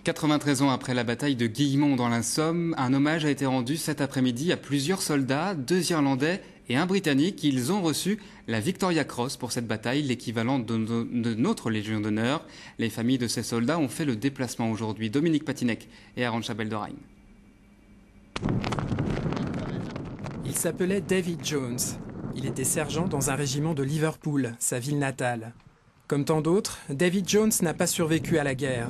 93 ans après la bataille de Guillemont dans la Somme, un hommage a été rendu cet après-midi à plusieurs soldats, 2 Irlandais et un Britannique. Ils ont reçu la Victoria Cross pour cette bataille, l'équivalent de notre Légion d'honneur. Les familles de ces soldats ont fait le déplacement aujourd'hui. Dominique Patinec et Aaron Chabel-Dorain. Il s'appelait David Jones. Il était sergent dans un régiment de Liverpool, sa ville natale. Comme tant d'autres, David Jones n'a pas survécu à la guerre.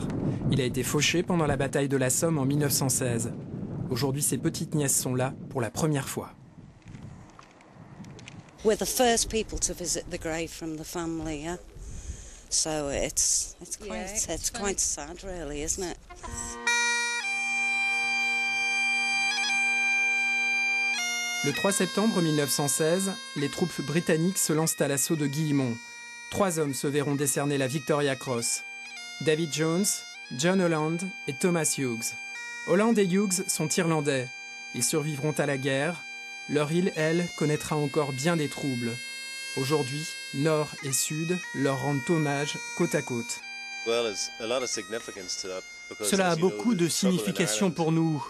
Il a été fauché pendant la bataille de la Somme en 1916. Aujourd'hui, ses petites nièces sont là pour la première fois. We're the first people to visit the grave from the family, yeah? So it's quite sad, really, isn't it? Le 3 septembre 1916, les troupes britanniques se lancent à l'assaut de Guillemont. 3 hommes se verront décerner la Victoria Cross. David Jones, John Holland et Thomas Hughes. Holland et Hughes sont irlandais. Ils survivront à la guerre. Leur île, elle, connaîtra encore bien des troubles. Aujourd'hui, Nord et Sud leur rendent hommage côte à côte. Cela a beaucoup de signification pour nous.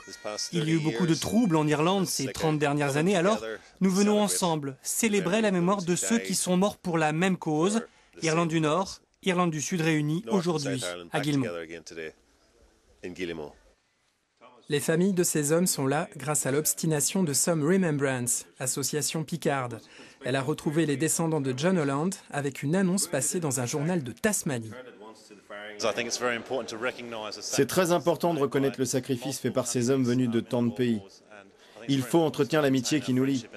Il y a eu beaucoup de troubles en Irlande ces 30 dernières années, alors nous venons ensemble célébrer la mémoire de ceux qui sont morts pour la même cause, Irlande du Nord, Irlande du Sud réunies aujourd'hui à Guillemont. Les familles de ces hommes sont là grâce à l'obstination de Some Remembrance, association picarde. Elle a retrouvé les descendants de John Holland avec une annonce passée dans un journal de Tasmanie. C'est très important de reconnaître le sacrifice fait par ces hommes venus de tant de pays. Il faut entretenir l'amitié qui nous lie.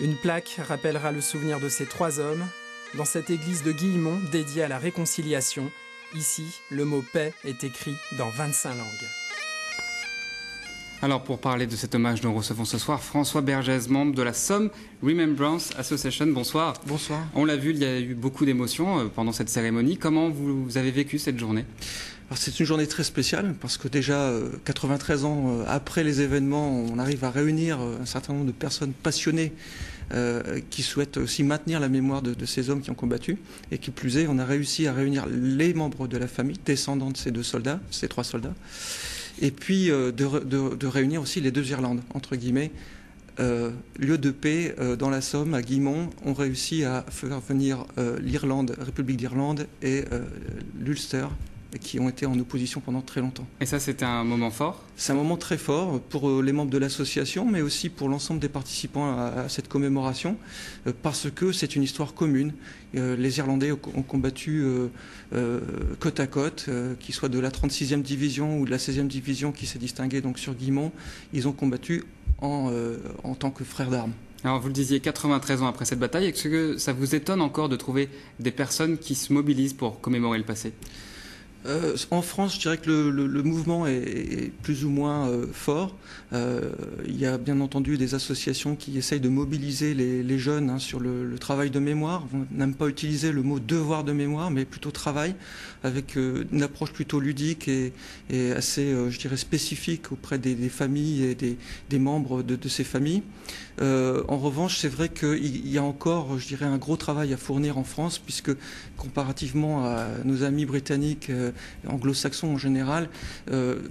Une plaque rappellera le souvenir de ces 3 hommes dans cette église de Guillemont dédiée à la réconciliation. Ici, le mot « paix » est écrit dans 25 langues. Alors pour parler de cet hommage, nous recevons ce soir François Bergès, membre de la Some Remembrance Association. Bonsoir. Bonsoir. On l'a vu, il y a eu beaucoup d'émotions pendant cette cérémonie. Comment vous avez vécu cette journée ? Alors c'est une journée très spéciale parce que déjà 93 ans après les événements, on arrive à réunir un certain nombre de personnes passionnées qui souhaitent aussi maintenir la mémoire de ces hommes qui ont combattu. Et qui plus est, on a réussi à réunir les membres de la famille, descendants de ces 2 soldats, ces 3 soldats. Et puis de réunir aussi les 2 Irlandes, entre guillemets, lieu de paix dans la Somme, à Guillemont. On réussit à faire venir l'Irlande, République d'Irlande et l'Ulster, qui ont été en opposition pendant très longtemps. Et ça, c'était un moment fort ? C'est un moment très fort pour les membres de l'association, mais aussi pour l'ensemble des participants à cette commémoration, parce que c'est une histoire commune. Les Irlandais ont combattu côte à côte, qu'ils soient de la 36e division ou de la 16e division qui s'est distinguée donc sur Guillemont. Ils ont combattu en tant que frères d'armes. Alors vous le disiez, 93 ans après cette bataille, est-ce que ça vous étonne encore de trouver des personnes qui se mobilisent pour commémorer le passé ? En France, je dirais que le mouvement est plus ou moins fort. Il y a bien entendu des associations qui essayent de mobiliser les jeunes sur le travail de mémoire. On n'aime pas utiliser le mot devoir de mémoire, mais plutôt travail, avec une approche plutôt ludique et assez, je dirais, spécifique auprès des familles et des membres de ces familles. En revanche, c'est vrai qu'il y a encore, je dirais, un gros travail à fournir en France, puisque comparativement à nos amis britanniques, anglo-saxons en général,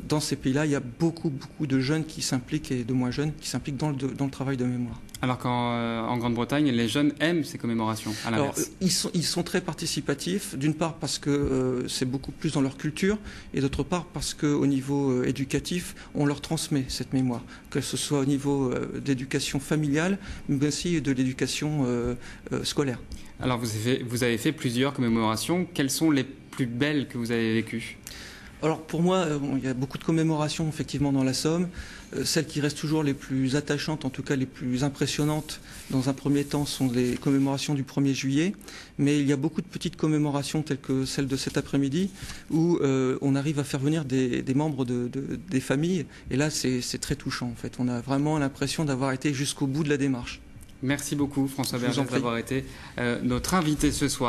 dans ces pays-là, il y a beaucoup de jeunes qui s'impliquent et de moins jeunes qui s'impliquent dans le travail de mémoire. Alors qu'en Grande-Bretagne, les jeunes aiment ces commémorations, à l'inverse. Ils sont très participatifs, d'une part parce que c'est beaucoup plus dans leur culture, et d'autre part parce qu'au niveau éducatif, on leur transmet cette mémoire, que ce soit au niveau d'éducation familiale, mais aussi de l'éducation scolaire. Alors vous avez fait plusieurs commémorations. Quelles sont les plus belles que vous avez vécues ? Alors pour moi, il y a beaucoup de commémorations effectivement dans la Somme. Celles qui restent toujours les plus attachantes, en tout cas les plus impressionnantes, dans un premier temps, sont les commémorations du 1er juillet. Mais il y a beaucoup de petites commémorations telles que celle de cet après-midi, où on arrive à faire venir des membres des familles. Et là, c'est très touchant en fait. On a vraiment l'impression d'avoir été jusqu'au bout de la démarche. Merci beaucoup François Bergès d'avoir été notre invité ce soir.